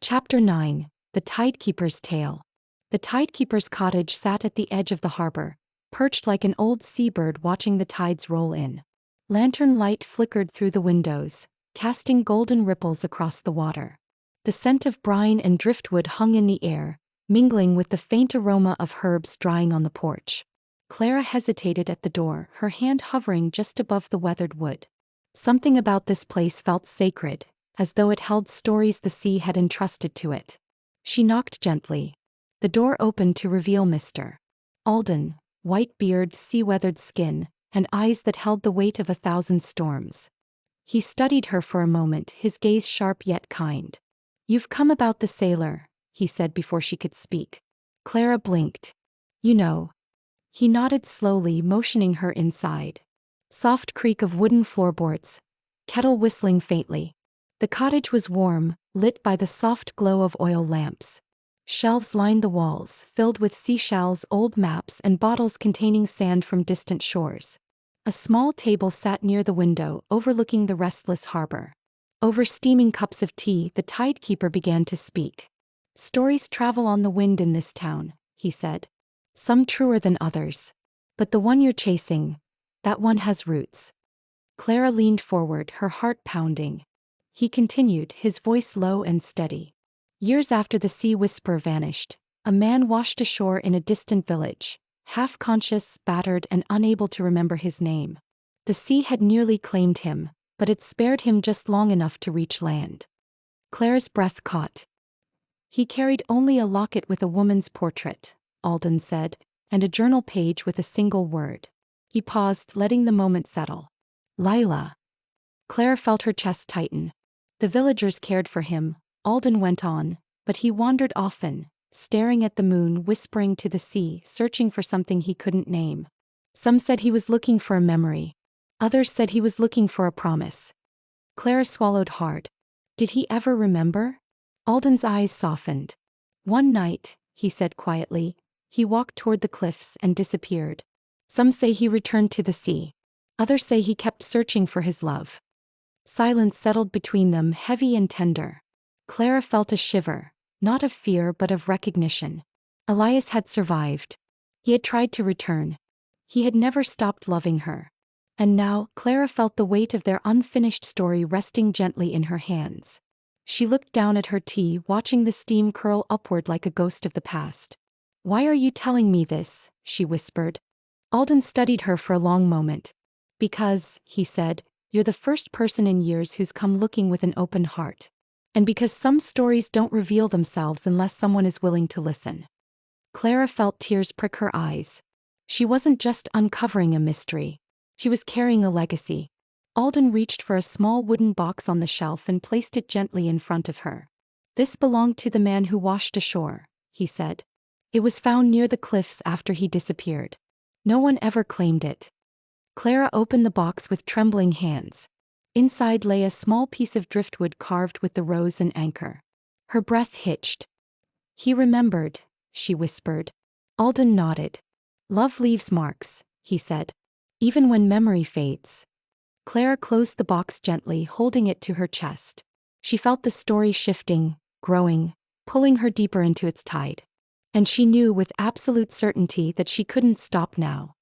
Chapter 9. The Tidekeeper's Tale. The Tidekeeper's cottage sat at the edge of the harbor, perched like an old seabird watching the tides roll in. Lantern light flickered through the windows, casting golden ripples across the water. The scent of brine and driftwood hung in the air, mingling with the faint aroma of herbs drying on the porch. Clara hesitated at the door, her hand hovering just above the weathered wood. Something about this place felt sacred, as though it held stories the sea had entrusted to it. She knocked gently. The door opened to reveal Mr. Alden, white beard, sea-weathered skin, and eyes that held the weight of 1,000 storms. He studied her for a moment, his gaze sharp yet kind. "You've come about the sailor," he said before she could speak. Clara blinked. "You know." He nodded slowly, motioning her inside. Soft creak of wooden floorboards, kettle whistling faintly. The cottage was warm, lit by the soft glow of oil lamps. Shelves lined the walls, filled with seashells, old maps, and bottles containing sand from distant shores. A small table sat near the window, overlooking the restless harbor. Over steaming cups of tea, the Tidekeeper began to speak. "Stories travel on the wind in this town," he said. "Some truer than others. But the one you're chasing, that one has roots." Clara leaned forward, her heart pounding. He continued, his voice low and steady. "Years after the sea whisperer vanished, a man washed ashore in a distant village, half-conscious, battered, and unable to remember his name. The sea had nearly claimed him, but it spared him just long enough to reach land." Clara's breath caught. "He carried only a locket with a woman's portrait," Alden said, "and a journal page with a single word." He paused, letting the moment settle. "Lila." Clara felt her chest tighten. "The villagers cared for him," Alden went on, "but he wandered often, staring at the moon, whispering to the sea, searching for something he couldn't name. Some said he was looking for a memory. Others said he was looking for a promise." Clara swallowed hard. "Did he ever remember?" Alden's eyes softened. "One night," he said quietly, "he walked toward the cliffs and disappeared. Some say he returned to the sea. Others say he kept searching for his love." Silence settled between them, heavy and tender. Clara felt a shiver, not of fear but of recognition. Elias had survived. He had tried to return. He had never stopped loving her. And now, Clara felt the weight of their unfinished story resting gently in her hands. She looked down at her tea, watching the steam curl upward like a ghost of the past. "Why are you telling me this?" she whispered. Alden studied her for a long moment. "Because," he said, "you're the first person in years who's come looking with an open heart. And because some stories don't reveal themselves unless someone is willing to listen." Clara felt tears prick her eyes. She wasn't just uncovering a mystery. She was carrying a legacy. Alden reached for a small wooden box on the shelf and placed it gently in front of her. "This belonged to the man who washed ashore," he said. "It was found near the cliffs after he disappeared. No one ever claimed it." Clara opened the box with trembling hands. Inside lay a small piece of driftwood carved with the rose and anchor. Her breath hitched. "He remembered," she whispered. Alden nodded. "Love leaves marks," he said. "Even when memory fades." Clara closed the box gently, holding it to her chest. She felt the story shifting, growing, pulling her deeper into its tide. And she knew with absolute certainty that she couldn't stop now.